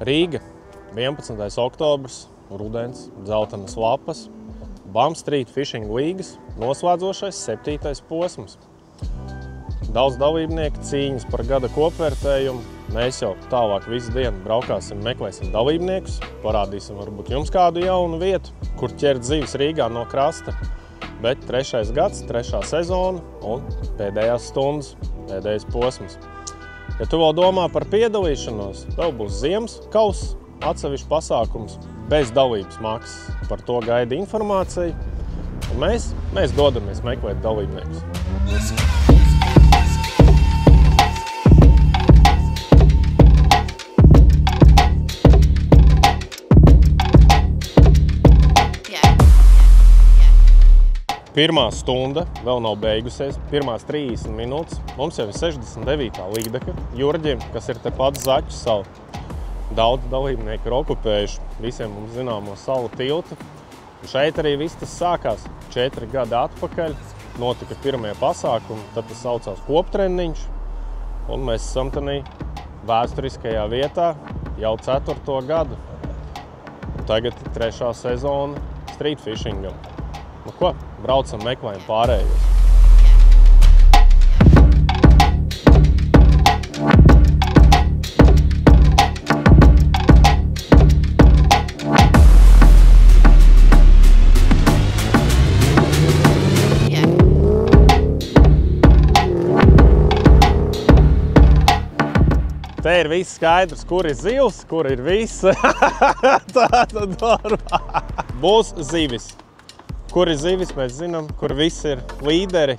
Rīga, 11. oktobrs, rudens, dzeltenas lapas, Bum Street Fishing līgas noslēdzošais 7. posms. Daudz dalībnieku cīņas par gada kopvērtējumu. Mēs jau tālāk visu dienu braukāsim, meklēsim dalībniekus, parādīsim varbūt jums kādu jaunu vietu, kur ķert zivis Rīgā no krasta. Bet 3. gads, 3. sezona un pēdējās stundas, pēdējais posms. Ja tu vēl domā par piedalīšanos, tev būs ziemas kauss, atsevišķs pasākums, bez dalības maksas. Par to gaida informāciju. Un mēs dodamies meklēt dalībniekus. Pirmā stunda vēl nav beigusies, pirmās 30 minūtes. Mums jau ir 69. līgdeka Jurģim, kas ir tepat Zaķu sala. Daudz dalībnieku ir okupējuši visiem mums zināmo salu tiltu. Un šeit arī viss tas sākās 4 gadi atpakaļ. Notika pirmie pasākumi, tad tas saucās koptreniņš. Un mēs esam tādā vēsturiskajā vietā jau 4. gadu. Un tagad ir 3. sezona street fishingam. Nu ko, braucam, meklējam pārējos. Te ir viss skaidrs, kur ir zivs, kur ir viss. Tātad būs zivis. Kur ir zivis, mēs zinām, kur viss ir līderi.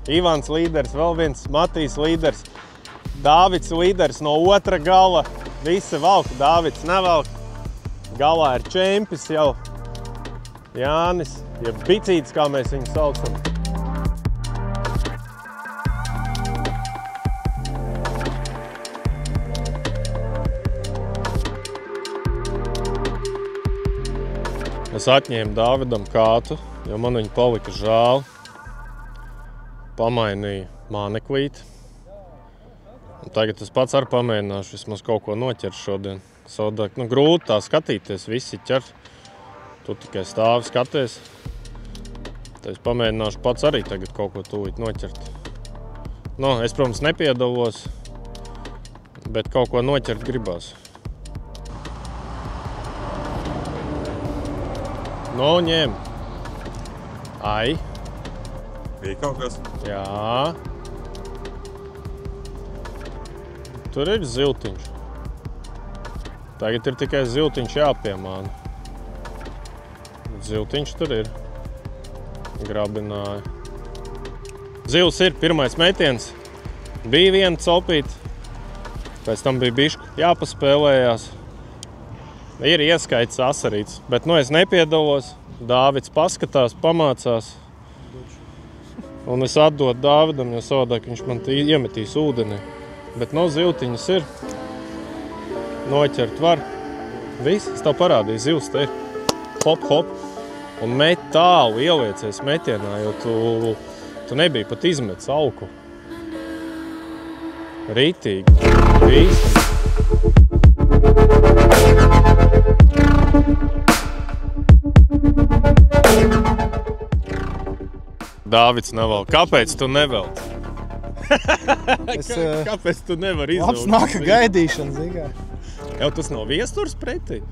Ivans līderis, vēl viens Matīs līderis. Dāvids līderis no otra gala. Visi valk, Dāvids nevalk. Galā ir čempis jau. Jānis, ja bicītis, kā mēs viņu saucam. Es atņēmu Dāvidam kātu, jo man viņa palika žēl. Pamainīju māneklīti. Un tagad es pats arī pamēģināšu vismaz kaut ko noķert šodien. Savādāk, grūti tā skatīties, visi ķer. Tu tikai stāvi skaties. Tad es pamēģināšu pats arī tagad kaut ko tūlīt noķert. Es, protams, nepiedalos, bet kaut ko noķert gribās. Ņem. Ai. Bija kaut kas? Jā. Tur ir ziltiņš. Tagad ir tikai ziltiņš jāpiemāna. Ziltiņš tur ir. Grabināja. Zivs ir, pirmais metiens. Bija viena copīt. Pēc tam bija bišķi jāpaspēlējās. Ir ieskaits asarīts, bet es nepiedalos. Dāvids paskatās, pamācās. Un es atdodu Dāvidam, jo savādāk viņš man iemetīs ūdenī. Bet zivtiņas ir. Noķert var. Viss, es tev parādīju, zivs te ir. Hop, hop. Un met tālu, ieliecies metienā, jo tu nebija pat izmetis auku. Rītīgi. Viss. Dāvids nevelk. Kāpēc tu nevelk? Kāpēc tu nevari izvelkt? Labs nāka gaidīšana, zigā. Jau tas nav viesturs pretī?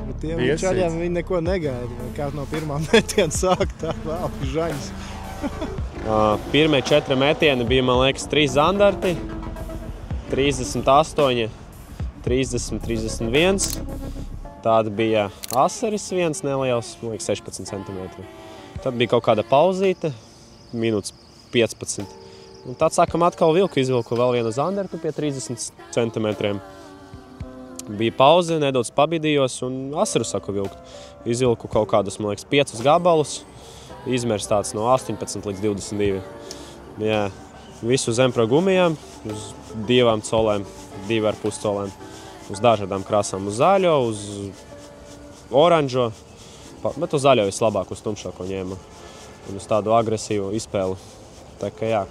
Bet tiem čaļiem viņi neko negaida. Kā no pirmā metiena sāk, tā vēl žaņas. Pirmie 4 metieni bija, man liekas, 3 zandarti. 38, 30, 31. Tāda bija asaris viens neliels, man liekas, 16 cm. Tad bija kaut kāda pauzīte, minūtes 15. Un tad sākam atkal izvilku vēl vienu zandartu pie 30 cm. Bija pauze, nedaudz pabidījos un asaru saku vilkt. Izvilku kaut kādus, man liekas, 5 gabalus. Izmērs tāds no 18 līdz 22. Jā, visu zempro gumijām, uz 2 colēm, 2,5 colēm. Uz dažādām krāsām, uz zaļo, uz oranžo. Bet uz zaļo vislabāk, uz tumšāko ņēmu. Un uz tādu agresīvu izspēli. Tā kā jā.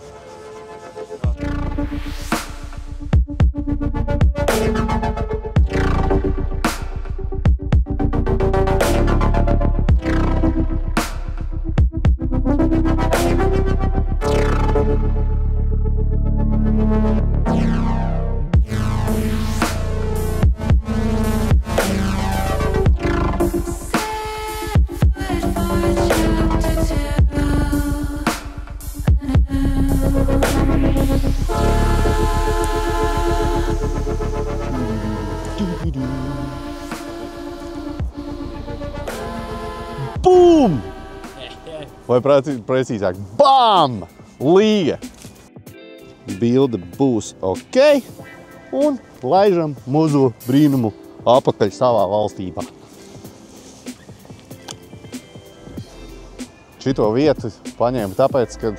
Vai precīzāk, BAM! Līga! Bilde būs ok. Un laižam muzu brīnumu apakaļ savā valstībā. Šito vietu paņēmu tāpēc, ka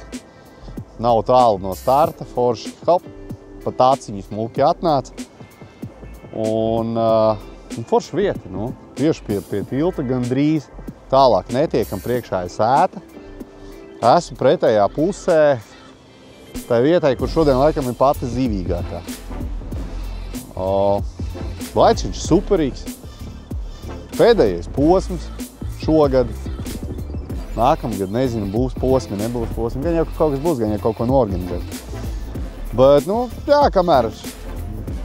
nav tālu no starta. Forši, hop, pa tāciņu smuki atnāca. Un forši vieta, nu, tieši pie tilta gandrīz. Tālāk netiekam, priekšā ir sēta. Esmu pretējā pusē tai vietai, kur šodien laikam ir pati zīvīgākā. Laičiņš superīgs. Pēdējais posms šogad. Nākamgad, nezinu, būs posmi, nebūs posmi. Gan jau kaut kas būs, gan jau kaut ko noorganizēt. Bet, nu, jā, kamēr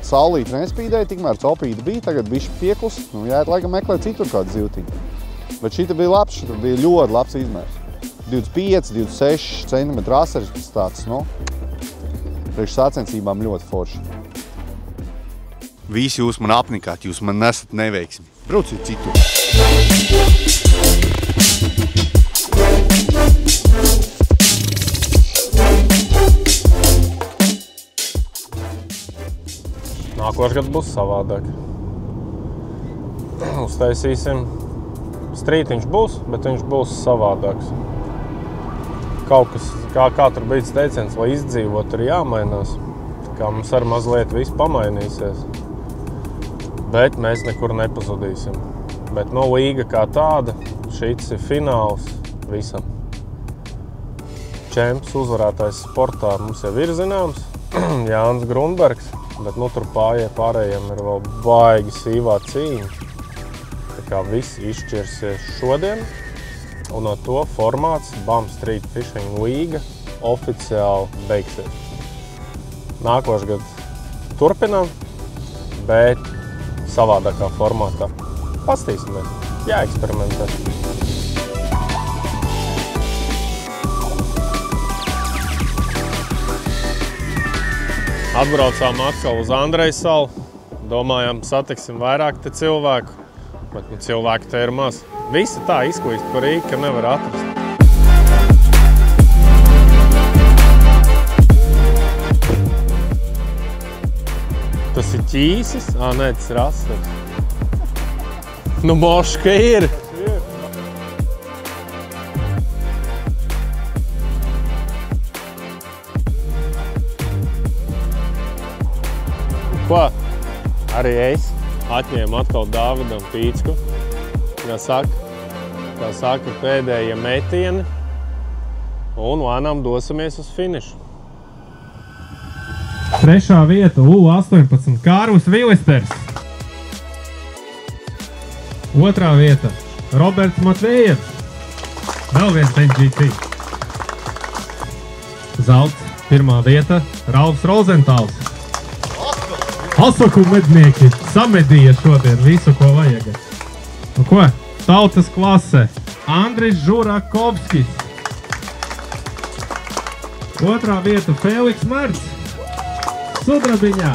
saulīte nespīdēja, tikmēr copīte bija, tagad bišķi pieklus. Nu, jāiet laikam meklēt citur kādu zivtiņu. Bet šita bija labs, šita bija ļoti labs izmērs. 25, 26 cm asaris, tas tāds, nu, priekš sacensībām ļoti forši. Visi jūs man apnikāt, jūs man nesat neveiksmi. Brauciet citur. Nākošais gads būs savādāk. Uztaisīsim. Strītiņš būs, bet viņš būs savādāks. Kaut kas, kā tur bija teiciens, lai izdzīvot, ir jāmainās. Tā kā mums ar mazliet viss pamainīsies. Bet mēs nekur nepazudīsim. Bet no līga kā tāda, šis ir fināls visam. Čemps uzvarētājs sportā mums jau ir zināms, Jānis Grundbergs, bet nu tur pārējiem ir vēl baigi sīvā cīņa. Tā kā viss izšķirsies šodien, un no to formāts BAM Street Fishing Līga oficiāli beigsies. Nākošais gads turpinām, bet savādākā formātā. Pastīsimies, jāeksperimentē. Atbraucām atkal uz Andrejas salu. Domājām, satiksim vairāk te cilvēku, bet cilvēku te ir maz. Visi tā izklīst par Rīgu, ka nevar atrast. Tas ir ķīsis? Nē, tas ir asaris. Nu, moška ir! Ko? Arī es atņēmu atkal Dāvidam pīcku. Kā saka, pēdējie metieni. Un lēnām dosimies uz finišu. Trešā vieta U18 Kārlis Vilisters. Otrā vieta Roberts Matvējevs. Vēl viens NGT. Zelts. Pirmā vieta Ralfs Rozentāls. Asaku mednieki samedīja šodien visu, ko vajag. Nu ko? Tautas klase Andris Žurakovskis. Otrā vieta Feliks Marts. Sudrabiņā.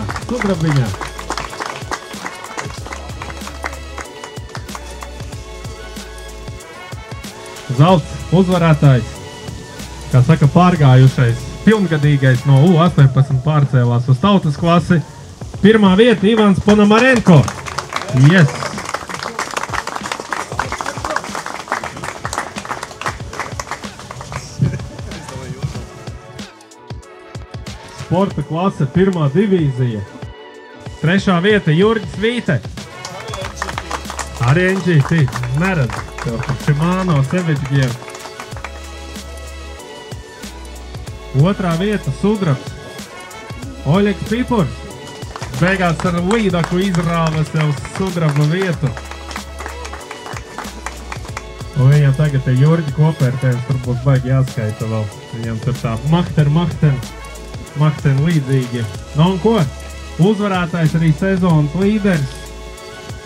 Zelts uzvarētājs, kā saka, pārgājušais, pilngadīgais no U18 pārcēlās uz tautas klasi. Pirmā vieta Ivans Ponomarenko. Yes! Sporta klase pirmā divīzija. Trešā vieta Jurģis Vīte. Arī NGT. Neredz. Šimāno Sevičgiem. Otrā vieta Sudrabs. Oļegs Pipurs. Beigās ar līdaku izrāva sev Sudraba vietu. Un viņam tagad ir Jurģi kopērtējums, tur būs baigi jāskaita vēl. Viņam tur tā Mahten līdzīgi. Nu un ko? Uzvarētājs arī sezonas līderis.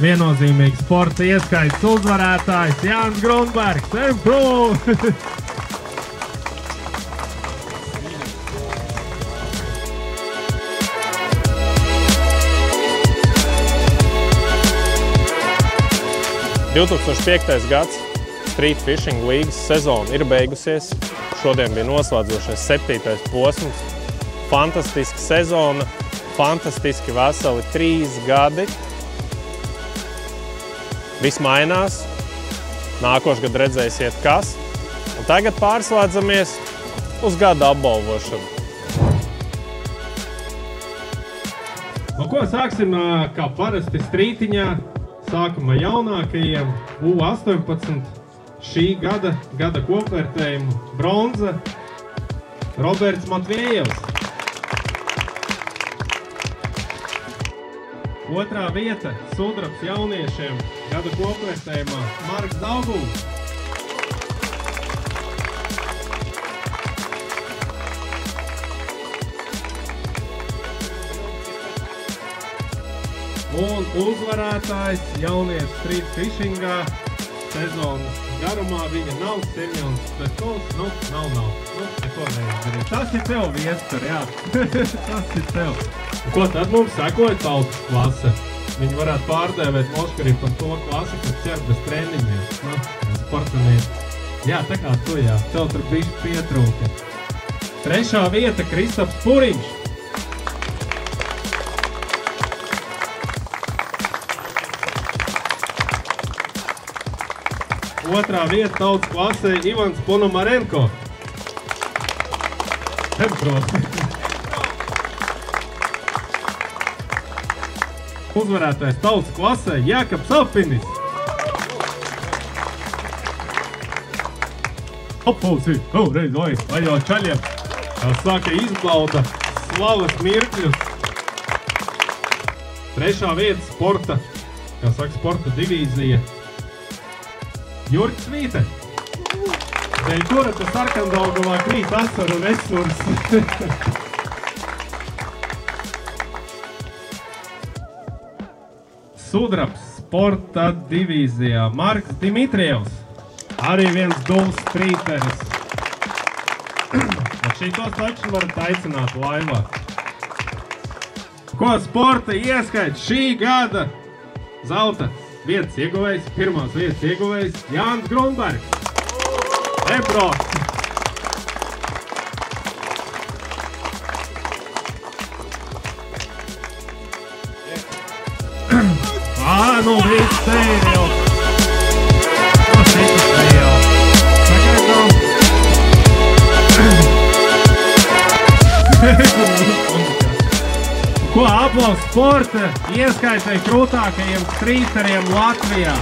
Viennozīmīgs sporta ieskaits uzvarētājs Jānis Grundbergs. – 2005. gads. Street Fishing līgas sezona ir beigusies. Šodien bija noslēdzošais 7. posms. Fantastiska sezona, fantastiski veseli 3 gadi. Viss mainās. Nākošgad redzēsiet, kas. Un tagad pārslēdzamies uz gada apbalvošanu. No ko sāksim, kā parasti strītiņā, sākam ar jaunākajiem U18 šī gada kopvērtējumu bronza Roberts Matvējevs. Otrā vieta sudrabs jauniešiem gada kopvērtējumā Marks Dauguvs. Un uzvarētājs jauniešu street fishingā sezonas garumā viņa nav Semjons Petkovs, nav. Neko neizdarīt. Tas ir tev, Viestur, jā. Tas ir tev. Un ko tad mums sekoja tautas klase? Viņi varētu pārdēvēt Moškarību par to klasi, kas ķer bez treniņiem. Sportanieti. Jā, tā kā tu, jā. Tev tur bišķi pietrūka. 3. vieta Kristaps Puriņš. Otrā vieta tautas klasē Ivans Ponomarenko. Uzvarētājs tautas klasē Jākabs Apinis. Apfūsi, reiz, vai jau čaļiem. Kā saka, izbauda slavas mirkļus. 3. vieta sporta, kā saka, sporta divīzija. Jurgs Vīte. Dēļ kura tas Arkandaugavā krīt asaru resursi. Sudrabs sporta divīzijā Marks Dimitrievs. Arī viens duvs strīteris. Šitos taču varat aicināt laivā. Ko sporta ieskait šī gada zelta vietas ieguvējs, pirmās vietas ieguvējs Jānis Grunbergs. Ebro! Nu viss te ir jau. Šitas te jau. Sagaidām. Ko aplaus sporta ieskaitai krūtākajiem strīteriem Latvijā?